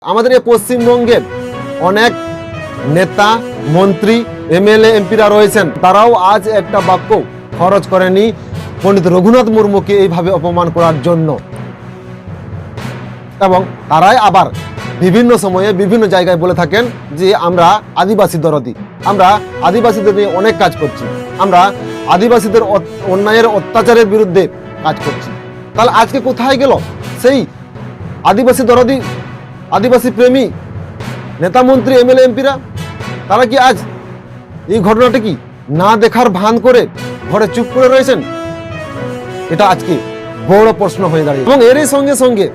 আমাদের এই পশ্চিমবঙ্গের অনেক নেতা মন্ত্রী এমএলএ এমপিরা রয়েছেন, তারাও আজ একটা বাক্য খরচ করেনি পণ্ডিত রঘুনাথ মুর্মুকে এইভাবে অপমান করার জন্য। এবং তারাই আবার বিভিন্ন সময়ে বিভিন্ন জায়গায় বলে থাকেন যে আমরা আদিবাসী দরদি, আমরা আদিবাসীদের নিয়ে অনেক কাজ করছি, আমরা আদিবাসীদের অন্যায়ের অত্যাচারের বিরুদ্ধে কাজ করছি। তাহলে আজকে কোথায় গেল সেই আদিবাসী দরদি, আদিবাসী প্রেমী নেতা মন্ত্রী এমএলএ এমপিরা? তারা কি আজ এই ঘটনাটা কি না দেখার ভান করে ঘরে চুপ করে রয়েছেন? এটা আজকে বড় প্রশ্ন হয়ে দাঁড়িয়ে। এবং এরই সঙ্গে সঙ্গে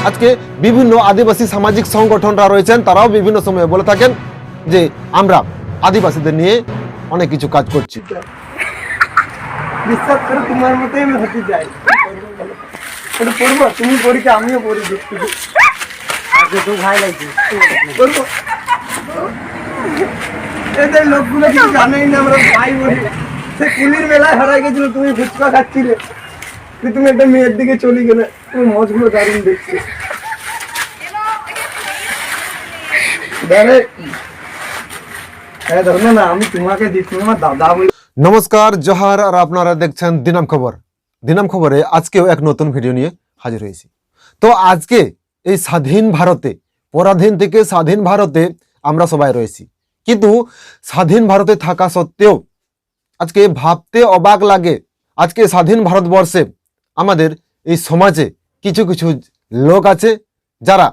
আজকে বিভিন্ন আদিবাসী সামাজিক সংগঠনরা রয়েছেন, তারাও বিভিন্ন সময়ে বলে থাকেন যে আমরা আদিবাসীদের নিয়ে অনেক কিছু কাজ করছি। বিশ্বাস করে তোমার মতোই আমি হতে যাই, পড়বো তুমি পড়িতে আমিও পড়ি, আগে তো ভাই লাগছে পড়বো। এদের লোকগুলো কিছু জানেই না, আমরা ভাই বলি। সে কুলির মেলায় হারাই গেছিল, তুমি ফুচকা খাচ্ছিলে, তুমি একটা মেয়ের দিকে চলে গেলে, তুমি মজগুলো দারুণ দেখছে। না আমি তোমাকে দিচ্ছি, আমার দাদা বলি। নমস্কার, জোহার, আর আপনারা দেখছেন দিনাম খবর। দিনাম খবরে আজকেও এক নতুন ভিডিও নিয়ে হাজির হয়েছি। তো আজকে এই স্বাধীন ভারতে, পরাধীন থেকে স্বাধীন ভারতে আমরা সবাই রয়েছি, কিন্তু স্বাধীন ভারতে থাকা সত্ত্বেও আজকে ভাবতে অবাক লাগে, আজকে স্বাধীন ভারতবর্ষে আমাদের এই সমাজে কিছু কিছু লোক আছে যারা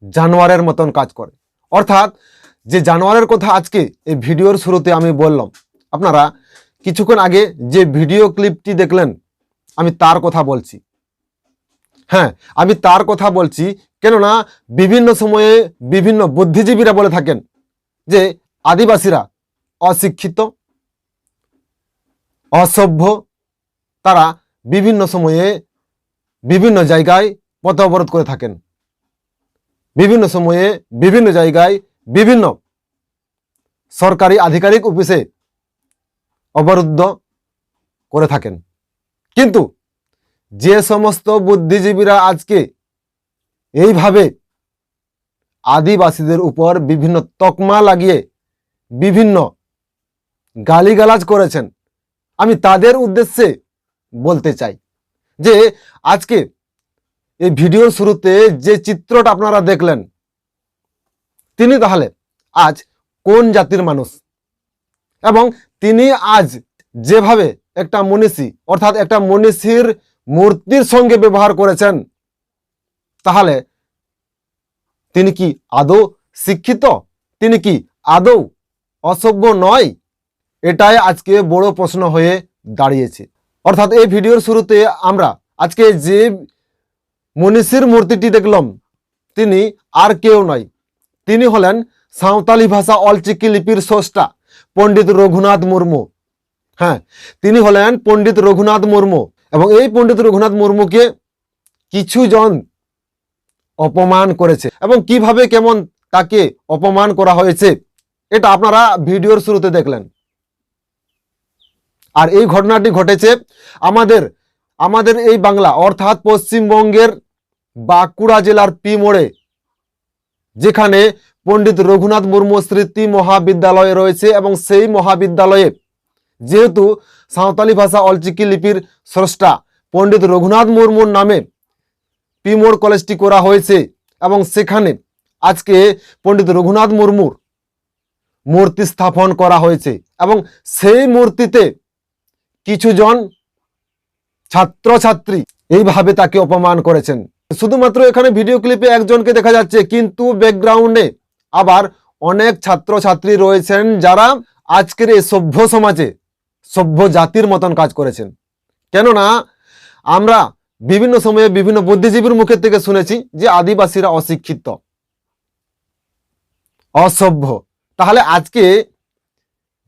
জানোয়ারের মতন কাজ করে। অর্থাৎ যে জানোয়ারের কথা আজকে এই ভিডিওর শুরুতে আমি বললাম, আপনারা কিছুক্ষণ আগে যে ভিডিও ক্লিপটি দেখলেন, আমি তার কথা বলছি। হ্যাঁ, আমি তার কথা বলছি, কেননা বিভিন্ন সময়ে বিভিন্ন বুদ্ধিজীবীরা বলে থাকেন যে আদিবাসীরা অশিক্ষিত, অসভ্য, তারা বিভিন্ন সময়ে বিভিন্ন জায়গায় পথ অবরোধ করে থাকেন, বিভিন্ন সময়ে বিভিন্ন জায়গায় বিভিন্ন সরকারি আধিকারিক অফিসে অবরুদ্ধ করে থাকেন। কিন্তু যে সমস্ত বুদ্ধিজীবীরা আজকে এইভাবে আদিবাসীদের উপর বিভিন্ন তকমা লাগিয়ে বিভিন্ন গালিগালাজ করেছেন, আমি তাদের উদ্দেশ্যে বলতে চাই যে আজকে এই ভিডিওর শুরুতে যে চিত্রটা আপনারা দেখলেন, তিনি তাহলে আজ কোন জাতির মানুষ? এবং তিনি আজ যেভাবে একটা মনীষী, অর্থাৎ একটা মনীষীর মূর্তির সঙ্গে ব্যবহার করেছেন, তাহলে তিনি কি আদৌ শিক্ষিত? তিনি কি আদৌ অসভ্য নয়? এটাই আজকে বড় প্রশ্ন হয়ে দাঁড়িয়েছে। অর্থাৎ এই ভিডিওর শুরুতে আমরা আজকে যে মনীষীর মূর্তিটি দেখলাম, তিনি আর কেউ নয়, তিনি হলেন সাঁওতালি ভাষা অলচিকি লিপির স্রষ্টা পণ্ডিত রঘুনাথ মুর্মু। হ্যাঁ, তিনি হলেন পণ্ডিত রঘুনাথ মুর্মু। এবং এই পণ্ডিত রঘুনাথ মুর্মুকে কিছু জন অপমান করেছে, এবং কিভাবে কেমন তাকে অপমান করা হয়েছে এটা আপনারা ভিডিওর শুরুতে দেখলেন। আর এই ঘটনাটি ঘটেছে আমাদের এই বাংলা, অর্থাৎ পশ্চিমবঙ্গের বাঁকুড়া জেলার পি মোড়ে, যেখানে পণ্ডিত রঘুনাথ মুর্মু স্মৃতি মহাবিদ্যালয় রয়েছে। এবং সেই মহাবিদ্যালয়ে যেহেতু সাঁওতালি ভাষা অলচিকি লিপির স্রষ্টা পণ্ডিত রঘুনাথ মুর্মুর নামে পি মোড় কলেজটি করা হয়েছে, এবং সেখানে আজকে পণ্ডিত রঘুনাথ মুর্মুর মূর্তি স্থাপন করা হয়েছে। এবং সেই মূর্তিতে কিছু জন ছাত্রছাত্রী এইভাবে তাকে অপমান করেছেন। শুধুমাত্র এখানে ভিডিও ক্লিপে একজনকে দেখা যাচ্ছে, কিন্তু ব্যাকগ্রাউন্ডে আবার অনেক ছাত্রছাত্রী রয়েছেন যারা আজকের এই সভ্য সমাজে সভ্য জাতির মতন কাজ করেছেন। কেননা আমরা বিভিন্ন সময়ে বিভিন্ন বুদ্ধিজীবীর মুখের থেকে শুনেছি যে আদিবাসীরা অশিক্ষিত, অসভ্য। তাহলে আজকে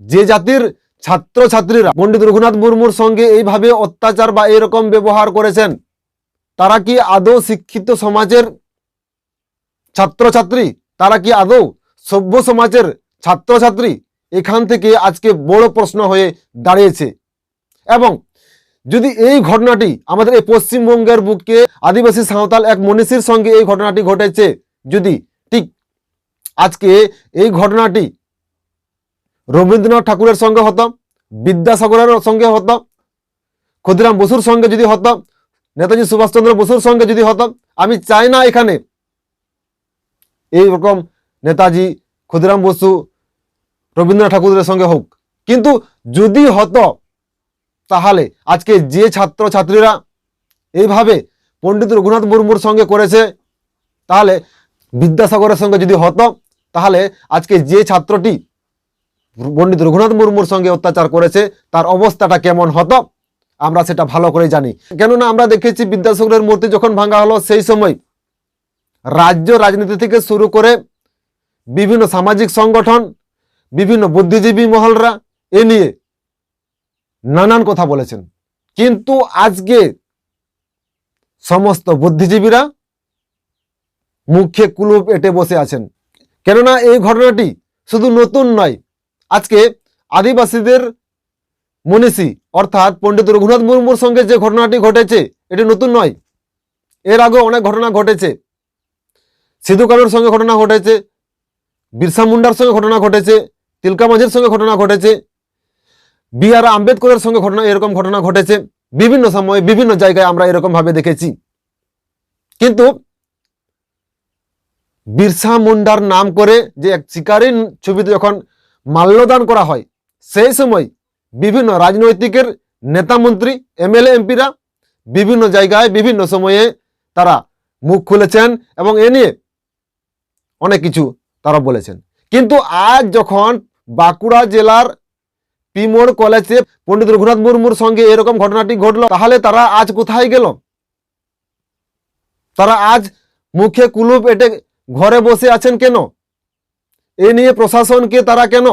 যে জাতির ছাত্রছাত্রীরা পণ্ডিত রঘুনাথ মুর্মুর সঙ্গে এইভাবে অত্যাচার বা এরকম ব্যবহার করেছেন, তারা কি আদৌ শিক্ষিত সমাজের ছাত্রছাত্রী? তারা কি আদৌ সভ্য সমাজের ছাত্রছাত্রী? এখান থেকে আজকে বড় প্রশ্ন হয়ে দাঁড়িয়েছে। এবং যদি এই ঘটনাটি আমাদের এই পশ্চিমবঙ্গের বুকে আদিবাসী সাঁওতাল এক মনীষীর সঙ্গে এই ঘটনাটি ঘটেছে, যদি ঠিক আজকে এই ঘটনাটি রবীন্দ্রনাথ ঠাকুরের সঙ্গে হতো, বিদ্যাসাগরের সঙ্গে হতো, ক্ষুদিরাম বসুর সঙ্গে যদি হতো, নেতাজি সুভাষচন্দ্র বসুর সঙ্গে যদি হতো, আমি চাই না এখানে এইরকম নেতাজি, ক্ষুদিরাম বসু, রবীন্দ্রনাথ ঠাকুরের সঙ্গে হোক, কিন্তু যদি হতো তাহলে আজকে যে ছাত্র ছাত্রীরা এইভাবে পণ্ডিত রঘুনাথ মুর্মুর সঙ্গে করেছে, তাহলে বিদ্যাসাগরের সঙ্গে যদি হতো, তাহলে আজকে যে ছাত্রটি পণ্ডিত রঘুনাথ মুর্মুর সঙ্গে অত্যাচার করেছে তার অবস্থাটা কেমন হতো আমরা সেটা ভালো করে জানি। কেননা আমরা দেখেছি বিদ্যাসাগরের মূর্তি যখন ভাঙা হলো সেই সময় রাজ্য রাজনীতি থেকে শুরু করে বিভিন্ন সামাজিক সংগঠন, বিভিন্ন বুদ্ধিজীবী মহলরা এ নিয়ে নানান কথা বলেছেন, কিন্তু আজকে সমস্ত বুদ্ধিজীবীরা মুখে কুলুপ এঁটে বসে আছেন। কেননা এই ঘটনাটি শুধু নতুন নয়, আজকে আদিবাসীদের মনীষী অর্থাৎ পণ্ডিত রঘুনাথ মুর্মুর সঙ্গে যে ঘটনাটি ঘটেছে এটি নতুন নয়, এর আগে অনেক ঘটনা ঘটেছে। সিধু কানুর সঙ্গে ঘটনা ঘটেছে, বিরসা মুন্ডার সঙ্গে ঘটনা ঘটেছে, তিলকা মাঝির সঙ্গে ঘটনা ঘটেছে, বি.আর. আম্বেদকরের সঙ্গে এরকম ঘটনা ঘটেছে। বিভিন্ন সময়ে বিভিন্ন জায়গায় আমরা এরকম ভাবে দেখেছি, কিন্তু বিরসা মুন্ডার নাম করে যে এক শিকারীর ছবিতে যখন মাল্যদান করা হয়, সেই সময় বিভিন্ন রাজনৈতিকের নেতা মন্ত্রী, এমএলএ, এমপিরা বিভিন্ন জায়গায় বিভিন্ন সময়ে তারা মুখ খুলেছেন এবং এ নিয়ে অনেক কিছু তারা বলেছেন। কিন্তু আজ যখন বাঁকুড়া জেলার পিমোড় কলেজে পণ্ডিত রঘুনাথ মুর্মুর সঙ্গে এরকম ঘটনাটি ঘটলো, তাহলে তারা আজ কোথায় গেল? তারা আজ মুখে কুলুপ এঁটে ঘরে বসে আছেন কেন? এ নিয়ে প্রশাসনকে তারা কেন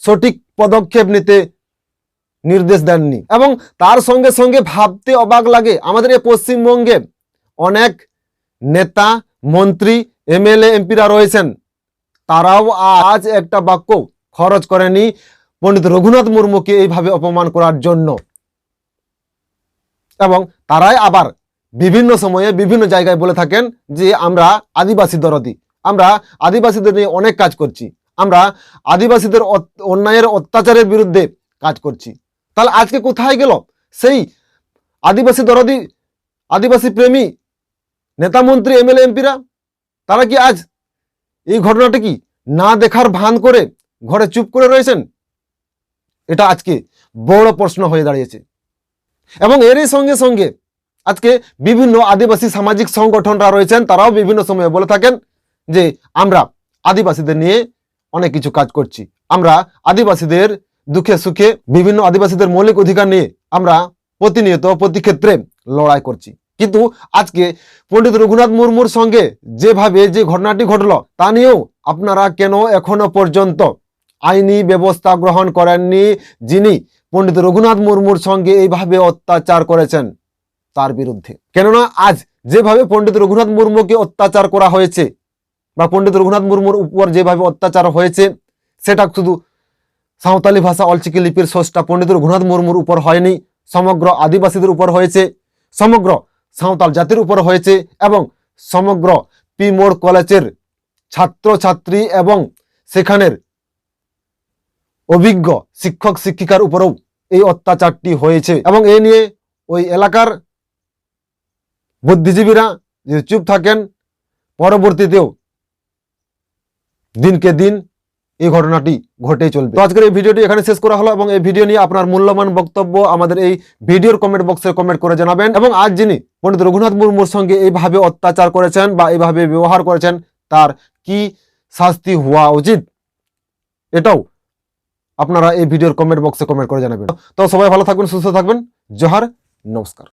সঠিক পদক্ষেপ নিতে নির্দেশ দেননি? এবং তার সঙ্গে সঙ্গে ভাবতে অবাক লাগে, আমাদের এই পশ্চিমবঙ্গে অনেক নেতা, মন্ত্রী, এমএলএ, এমপিরা রয়েছেন, তারাও আজ একটা বাক্য খরচ করেনি পণ্ডিত রঘুনাথ মুর্মুকে এইভাবে অপমান করার জন্য। এবং তারাই আবার বিভিন্ন সময়ে বিভিন্ন জায়গায় বলে থাকেন যে আমরা আদিবাসী দরদি, আমরা আদিবাসীদের নিয়ে অনেক কাজ করছি, আমরা আদিবাসীদের অন্যায়ের অত্যাচারের বিরুদ্ধে কাজ করছি। তাহলে আজকে কোথায় গেল সেই আদিবাসী দরদি, আদিবাসী প্রেমী নেতা, মন্ত্রী, এমএলএ, এমপিরা? তারা কি আজ এই ঘটনাটা কি না দেখার ভান করে ঘরে চুপ করে রয়েছেন? এটা আজকে বড় প্রশ্ন হয়ে দাঁড়িয়েছে। এবং এরই সঙ্গে সঙ্গে আজকে বিভিন্ন আদিবাসী সামাজিক সংগঠনরা রয়েছেন, তারাও বিভিন্ন সময়ে বলে থাকেন যে আমরা আদিবাসীদের নিয়ে অনেক কিছু কাজ করছি, আমরা আদিবাসীদের দুঃখে সুখে, বিভিন্ন আদিবাসীদের মৌলিক অধিকার নিয়ে আমরা প্রতিনিয়ত প্রতি ক্ষেত্রে লড়াই করছি। কিন্তু আজকে পণ্ডিত রঘুনাথ মুর্মুর সঙ্গে যেভাবে যে ঘটনাটি ঘটলো তা নিয়েও আপনারা কেন এখনো পর্যন্ত আইনি ব্যবস্থা গ্রহণ করেননি? যিনি পণ্ডিত রঘুনাথ মুর্মুর সঙ্গে এইভাবে অত্যাচার করেছেন তার বিরুদ্ধে। কেননা আজ যেভাবে পণ্ডিত রঘুনাথ মুর্মুকে অত্যাচার করা হয়েছে বা পণ্ডিত রঘুনাথ মুর্মুর উপর যেভাবে অত্যাচার হয়েছে, সেটা শুধু সাঁওতালি ভাষা অলচিকি লিপির স্রষ্টা পণ্ডিত রঘুনাথ মুর্মুর উপর হয়নি, সমগ্র আদিবাসীদের উপর হয়েছে, সমগ্র সাঁওতাল জাতির উপর হয়েছে এবং সমগ্র পিমোড় কলেজের ছাত্রছাত্রী এবং সেখানের অভিজ্ঞ শিক্ষক শিক্ষিকার উপরেও এই অত্যাচারটি হয়েছে। এবং এ নিয়ে ওই এলাকার বুদ্ধিজীবীরা যদি চুপ থাকেন, পরবর্তীতেও দিনকে দিন এই ঘটনাটি ঘটেই চলবে। তো আজকের এই ভিডিওটি এখানে শেষ করা হলো এবং এই ভিডিও নিয়ে আপনার মূল্যবান বক্তব্য আমাদের এই ভিডিওর কমেন্ট বক্সে কমেন্ট করে জানাবেন। এবং আজ যিনি পণ্ডিত রঘুনাথ মুর্মুর সঙ্গে এইভাবে অত্যাচার করেছেন বা এইভাবে ব্যবহার করেছেন তার কি শাস্তি হওয়া উচিত, এটাও আপনারা এই ভিডিওর কমেন্ট বক্সে কমেন্ট করে জানাবেন। তো সবাই ভালো থাকবেন, সুস্থ থাকবেন। জোহার, নমস্কার।